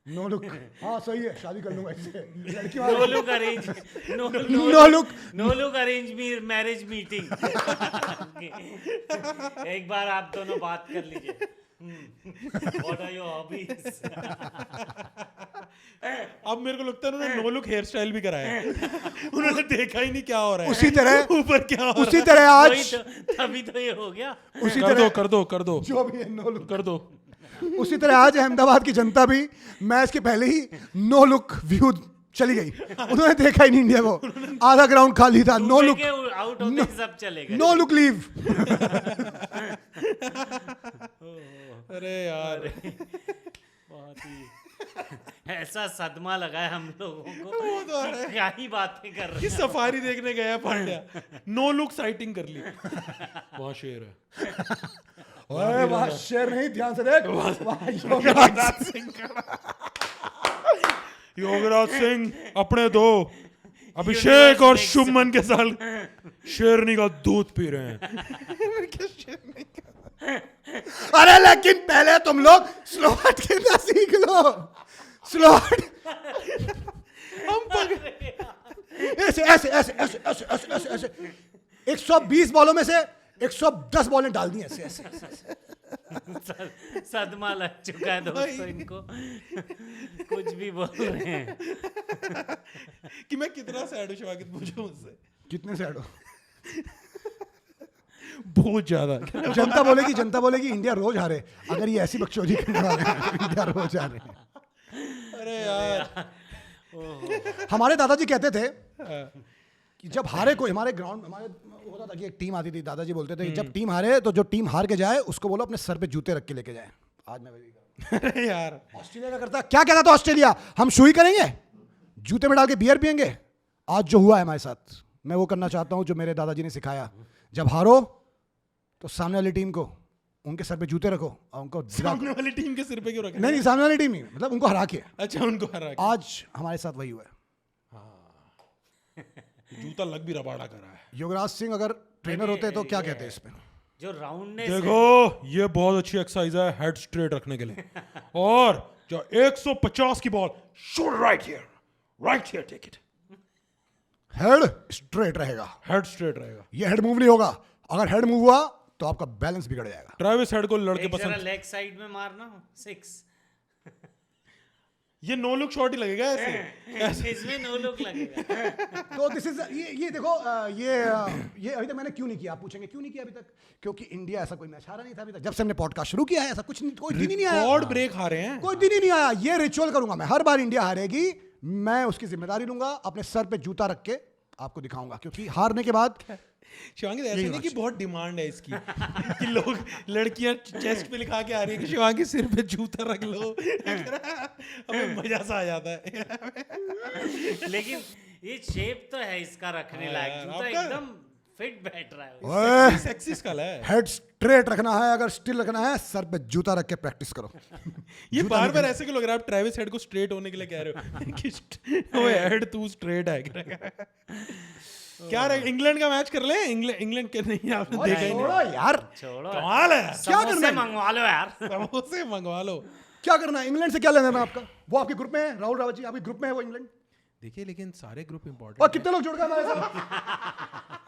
नो लुक, हाँ सही है शादी कर लूंगा इससे। लड़की no look arrange, no look arrange marriage meeting. एक बार आप दोनों बात कर लीजिए। What are your hobbies? अब मेरे को लगता है उन्होंने नो लुक हेयर स्टाइल भी कराया है। उन्होंने देखा ही नहीं क्या हो रहा है, उसी तरह ऊपर क्या हो उसी तरह आज वही तो, तभी तो ये हो गया। उसी रहा है। तरह कर दो जो भी है नो लुक। कर दो। उसी तरह आज अहमदाबाद की जनता भी मैच के पहले ही नो लुक व्यू चली गई। उन्होंने देखा ही नहीं इंडिया को, आधा ग्राउंड खाली था। नो लुक आउट होते ही सब चले गए। No look leave. अरे यार बहुत ही ऐसा सदमा लगा है हम लोगों को वो तो है। कि क्या ही बातें कर रहे ये हैं। सफारी देखने गया पांड्या, नो लुक साइटिंग कर ली, वहां शेर है। ओए वहाँ शेर नहीं, ध्यान से देख, वहाँ योगराज योगराज सिंह अपने दो अभिषेक और शुभमन के साथ शेरनी का दूध पी रहे हैं। अरे लेकिन पहले तुम लोग स्लोट खेलना सीख लो। स्लोट ऐसे ऐसे ऐसे ऐसे ऐसे ऐसे ऐसे ऐसे 120 बॉलों में से 110 बॉलें डाल दी ऐसे ऐसे ऐसे। सदमा लग चुका है दोस्तों इनको। कुछ भी बोल रहे हैं। कि मैं कितना सैड हूं, शिवाकित पूछो मुझसे। कितने सैड हो? बहुत ज्यादा। जनता बोलेगी इंडिया रोज हारे अगर ये ऐसी बकचोदी करने वाले हैं। इंडिया रोज हारे। अरे यार हमारे दादाजी कहते थे कि जब हारे कोई, हमारे ग्राउंड हमारे होता था कि एक टीम आती थी, दादाजी बोलते थे कि जब टीम हारे तो जो टीम हार के जाए उसको बोलो अपने सर पे जूते रख के लेके जाए। आज मैं वही कर रहा हूं। अरे यार ऑस्ट्रेलिया का करता, क्या कहता था ऑस्ट्रेलिया, हम शुई करेंगे, जूते में डाल के बियर पियेंगे। आज जो हुआ है हमारे साथ, मैं वो करना चाहता हूं जो मेरे दादाजी ने सिखाया। जब हारो तो सामने वाली टीम को उनके सर पे जूते रखो और उनको सामने वाली टीम के सिर पे क्यों रखा? नहीं सामने वाली टीम ही, मतलब उनको हरा के। अच्छा उनको हरा के। आज हमारे साथ वही हुआ है। जूता लग भी रबाड़ा करा है। युवराज सिंह अगर ट्रेनर होते तो क्या कहते हैं इसमें? जो राउंड देखो ये बहुत अच्छी एक्सरसाइज है हेड स्ट्रेट रखने के लिए और जो 150 की ball shoot right here take it. Head straight रहेगा, हेड स्ट्रेट रहेगा। ये हेड मूव नहीं होगा। अगर हेड मूव हुआ तो आपका बैलेंस बिगड़ जाएगा। ट्रेविस हेड को लड़के पसंद, लेग साइड में मारना 6 ये नो लुक शॉट ही लगेगा ऐसे। इसमें नो लुक लगेगा। तो दिस इज ये देखो ये अभी तक मैंने क्यों नहीं किया, आप पूछेंगे क्यों नहीं किया अभी तक? क्योंकि इंडिया ऐसा कोई मैच हारा नहीं था अभी तक। जब से हमने पॉडकास्ट शुरू किया है ऐसा कुछ नहीं, कोई दिन ही नहीं आया। रिकॉर्ड ब्रेक हारे हैं, कोई दिन ही नहीं आया। ये रिचुअल करूंगा मैं, हर बार इंडिया हारेगी मैं उसकी जिम्मेदारी लूंगा, अपने सर पे जूता रख के आपको दिखाऊंगा। क्योंकि हारने के बाद शिवांगी ऐसे नहीं कि बहुत डिमांड है इसकी कि लोग लड़कियां चेस्ट पे लिखा के आ रही है कि शिवांगी सिर पे जूता रख लो, हमें मजा सा आ जाता है। लेकिन ये शेप तो है इसका रखने लायक, यार, जूता आपका- एकदम फिट बैठ रहा है। सेक्सी स्कल है। हेड स्ट्रेट रखना है, अगर स्टिल रखना है सर पे जूता रख के प्रैक्टिस करो। ये बार बार ऐसे क्यों लग रहा है आप ट्रेविस हेड को स्ट्रेट होने के लिए कह रहे हो कि ओए हेड तू स्ट्रेट है क्या रहे? इंग्लैंड का मैच कर ले। इंग्लैंड के नहीं आपने देखा ही नहीं। छोड़ो यार, छोड़ो, कमाल है, क्या करना समोसे है? मंगवा लो यार। समोसे मंगवा लो। क्या करना है? इंग्लैंड से क्या लेना है आपका? वो आपके ग्रुप में है, राहुल रावत जी आपके ग्रुप में है वो इंग्लैंड। देखिए लेकिन सारे ग्रुप और इंपॉर्टेंट कितने लोग जुड़ गए हमारे साथ?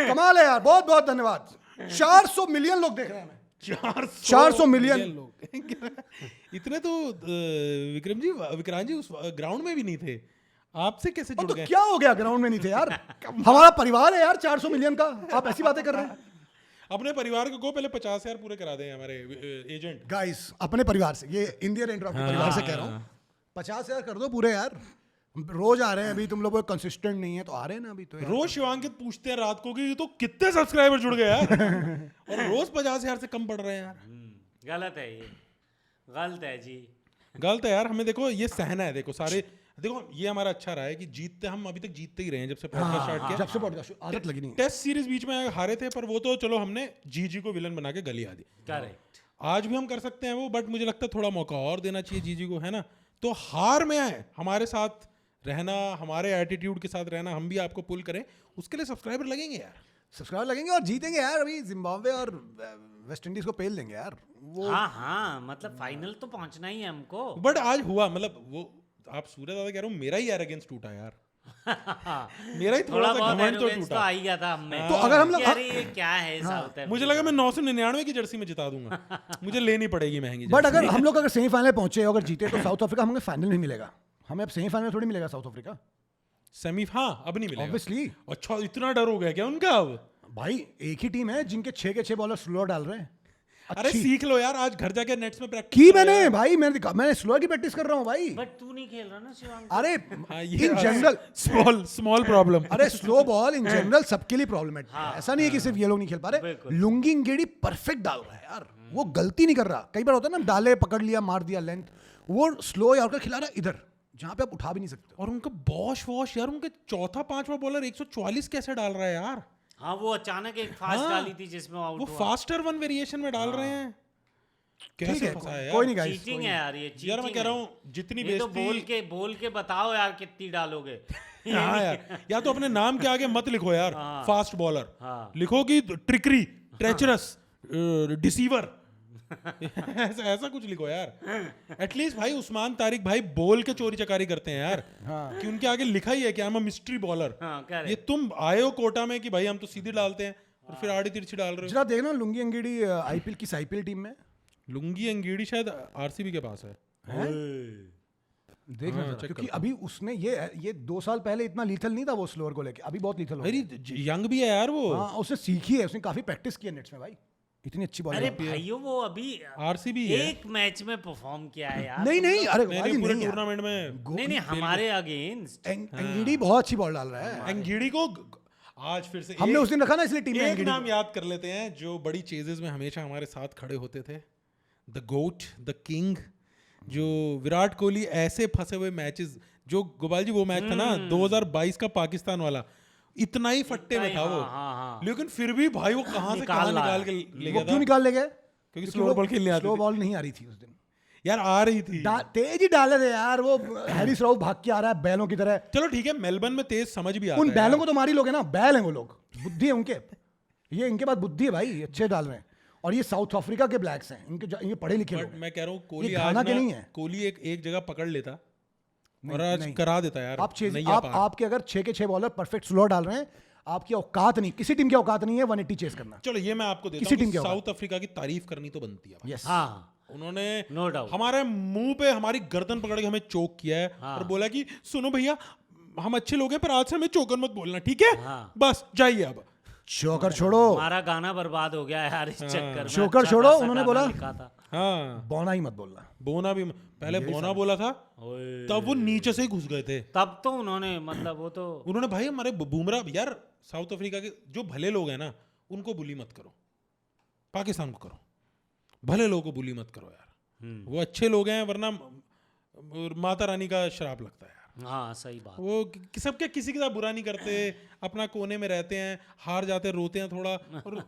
कमाल है यार, बहुत बहुत धन्यवाद। 400 मिलियन लोग देख रहे हैं हमें। 400 मिलियन लोग इतने तो विक्रांत जी उस ग्राउंड में भी नहीं थे, आपसे कैसे जुड़ तो गए? क्या हो गया ग्राउंड में नहीं थे यार? हमारा परिवार है यार 400 मिलियन का, आप ऐसी बातें कर रहे हैं। अपने परिवार को पहले 50,000 पूरे करा दें हमारे एजेंट। गाइस अपने परिवार से, ये इंडियन इंटरॉप के परिवार से कह रहा हूँ, 50,000 कर दो पूरे यार। रोज आ रहे हैं, अभी तुम लोग कंसिस्टेंट नहीं है तो आ रहे हैं ना अभी तो यार। रोज शिवांकित पूछते हैं रात को कि ये तो कितने सब्सक्राइबर जुड़ गए यार और रोज 50,000 से कम पड़ रहे हैं यार। गलत है ये, गलत है जी। गलत है यार, हमें देखो ये सहना है। देखो सारे देखो ये हमारा अच्छा रहा है कि जीतते, हम अभी तक जीतते ही रहे हैं जब से पॉडकास्ट स्टार्ट किया। जब से पॉडकास्ट आदत लगी नहीं है। टेस्ट सीरीज बीच में हारे थे पर वो तो चलो हमने जीजी को विलन बना के गलिया दी। करेक्ट। आज भी हम कर सकते हैं वो, बट मुझे लगता है थोड़ा मौका और देना चाहिए जीजी को, है ना? तो हार में आए हमारे साथ रहना, हमारे एटीट्यूड के साथ रहना, हम भी आपको पुल करें, उसके लिए सब्सक्राइबर लगेंगे यार। सब्सक्राइबर लगेंगे और जीतेंगे यार। अभी जिम्बाब्वे और वेस्ट इंडीज को पेल देंगे यार वो। हाँ मतलब फाइनल तो पहुंचना ही है हमको। बट आज हुआ, मतलब वो आप सूर्य दादा कह रहे हो, मेरा ही एरोगेंस टूटा यार। मेरा ही थोड़ा सा बहुत घमंड तो arrogance टूटा। आ ही गया था हमें। तो अगर हम लोग- कि अरे ये क्या है साउथ है। मुझे लगा मैं 999 की जर्सी में जिता दूंगा, मुझे लेनी पड़ेगी महंगी बट जर्सी। अगर हम लोग अगर सेमीफाइनल पहुंचे, अगर जीते तो साउथ अफ्रीका हमें फाइनल नहीं मिलेगा। हमें अब सेमीफाइनल थोड़ी मिलेगा साउथ अफ्रीका, सेमी, हाँ अब नहीं मिलेगा ऑब्वियसली। अच्छा इतना डर हो गया क्या उनका अब? भाई एक ही टीम है जिनके 6 के 6 बॉलर स्लोअर डाल रहे हैं। अरे अच्छी सीख लो यार, आज घर जाके नेट्स में प्रैक्टिस की मैंने भाई, मैं स्लोअर की प्रैक्टिस कर रहा हूँ भाई। बट तू नहीं खेल रहा ना शिवांग। अरे हाँ, ये इन जनरल स्मॉल प्रॉब्लम। अरे स्लो बॉल इन जनरल सबके लिए प्रॉब्लम है। ऐसा नहीं है कि सिर्फ ये लोग नहीं खेल पा रहे। बिल्कुल। लुंगी इंगेडी परफेक्ट डाल रहा है यार, वो गलती नहीं कर रहा। कई बार होता है ना, डाले पकड़ लिया मार दिया लेंथ, वो स्लो यॉर्कर खिला रहा है इधर जहां पे आप उठा भी नहीं सकते। और उनका बॉश वॉश यार, उनके चौथा पांचवा बॉलर 144 कैसे डाल रहा है यार? हाँ वो अचानक एक फास्ट हाँ, डाली थी जिसमें वो आउट हुआ। फास्टर वन वेरिएशन में डाल रहे हैं। ठीक कैसे है, फंसा है यार? कोई नहीं गाइस। चीटिंग है यार ये, यार मैं cheating कह रहा है। हूँ जितनी ये तो बेइज्जती, बोल के बताओ यार कितनी डालोगे। हाँ यार, या तो अपने नाम के आगे मत लिखो यार हाँ। फास्ट बॉलर, हाँ। लिखो कि ट्रिकरी, ट्रेचरस, डिसीवर, ऐसा कुछ लिखो यार। एटलीस्ट भाई उस्मान तारिक भाई बोल के चोरी चकारी करते हैं यार, कि उनके आगे लिखा ही है कि I am a mystery bowler. हाँ, correct। ये तुम आए हो कोटा में कि भाई हम तो सीधी डालते हैं और फिर आड़ी तिरछी डाल रहे हो। जरा देखना लुंगी अंगीडी आईपीएल किस आईपीएल टीम में लुंगी अंगीड़ी शायद आरसीबी के पास है। देखना हाँ, जरा, check क्योंकि अभी उसने ये 2 साल पहले इतना लीथल नहीं था वो स्लोअर को लेके, अभी बहुत लीथल हो अरे गया। यंग भी है यार वो। हाँ उसने सीखी है, उसने काफी प्रैक्टिस की है नेट्स में भाई, इतनी अच्छी बॉल अरे भाइयों वो अभी आरसीबी है। एक मैच में परफॉर्म किया है यार। नहीं नहीं, अरे नहीं गोपाल नहीं, जी, पूरे नहीं यार। टूर्नामेंट में नहीं हमारे अगेंस्ट। अंगीडी बहुत अच्छी बॉल डाल रहा है। अंगीड़ी को आज फिर से हमने उस दिन रखा ना इसलिए टीम में एक अंगीडी नाम याद कर लेते हैं जो बड़ी चेजेस में हमेशा हमारे साथ खड़े होते थे, द गोट, द किंग, जो विराट कोहली ऐसे फंसे हुए मैचेस, जो गोपाल जी वो मैच था ना 2022 का पाकिस्तान वाला, इतना ही फट्टे में था वो। हाँ। लेकिन फिर भी भाई वो कहाँ से कहाँ निकाल के ले वो गया क्यों था, निकाल ले गए? क्योंकि स्लो बॉल खेलने आती स्लो थी बॉल नहीं आ रही थी उस दिन यार, आ रही थी। तेज ही डाले थे यार। वो हैरिस राउफ भाग के आ रहा है बैलों की तरह। चलो ठीक है, मेलबर्न में तेज समझ भी आता उन है बैलों यार। को तो मार ही लोगे ना, बैल हैं वो लोग, बुद्धि है उनके। ये इनके पास बुद्धि है भाई, अच्छे डाल रहे हैं। और ये साउथ अफ्रीका के ब्लैक्स हैं, ये पढ़े लिखे लोग बट हैं। मैं कह रहा हूँ कोहली ये आज घाना के ना नहीं है। कोहली एक जगह पकड़ लेता और नहीं, आज नहीं। करा देता यार। आप नहीं आप पार। आपके अगर 6 के 6 बॉलर परफेक्ट स्लो डाल रहे हैं, आपकी औकात नहीं, किसी टीम की औकात नहीं है 180 चेस करना। चलो ये मैं आपको देता किसी हूँ टीम कि के होगा। साउथ अफ्रीका की तारीफ करनी तो बनती है भाई। यस हाँ उन्होंने नो डाउट। हमारे मुंह पे हमारी गर्दन पकड़ के हमें चोक किया है हाँ। और बोला कि सुनो भैया हम अच्छे लोग हैं पर आज से हमें चोकर मत बोलना, ठीक है? हाँ। बस जाइए अब। चोकर छोड़ो, हमारा गाना बर्बाद हो गया यार इस चक्कर में। चोकर अच्छा छोड़ो, खासा उन्होंने गाना बोला। लिखा था। हाँ बौना ही मत बोलना। बोना भी पहले बोना बोला था, ओए, तब वो नीचे से ही घुस गए थे। तब तो उन्होंने मतलब वो तो उन्होंने भाई हमारे बुमराह यार, साउथ अफ्रीका के जो भले लोग हैं ना उनको बुली मत करो, पाकिस्तान को करो, भले लोगों को बुली मत करो यार। वो अच्छे लोग हैं, वरना माता रानी का श्राप लगता है यार। हाँ सही बात। वो सबके किसी के साथ बुरा नहीं करते, अपना कोने में रहते हैं, हार जाते रोते हैं थोड़ा, और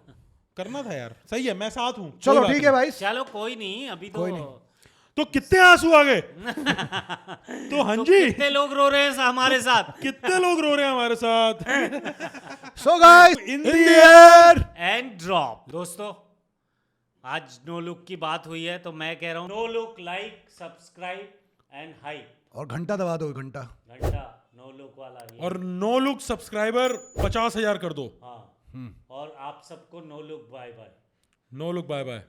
करना था यार। सही है, मैं साथ हूँ। चलो ठीक है भाई, चलो कोई नहीं, अभी तो तो कितने आंसू आ गए? तो हाँ जी, कितने लोग रो रहे हैं हमारे साथ। कितने लोग रो रहे हैं हमारे साथ। So guys In in the the air, and drop. दोस्तों आज नो लुक की बात हुई है तो मैं कह रहा हूँ no look, like, subscribe and hype. और घंटा दबा दो, घंटा। घंटा नो लुक वाला ये। और नो लुक सब्सक्राइबर 50,000 कर दो। हाँ और आप सबको no look bye bye. No look bye bye.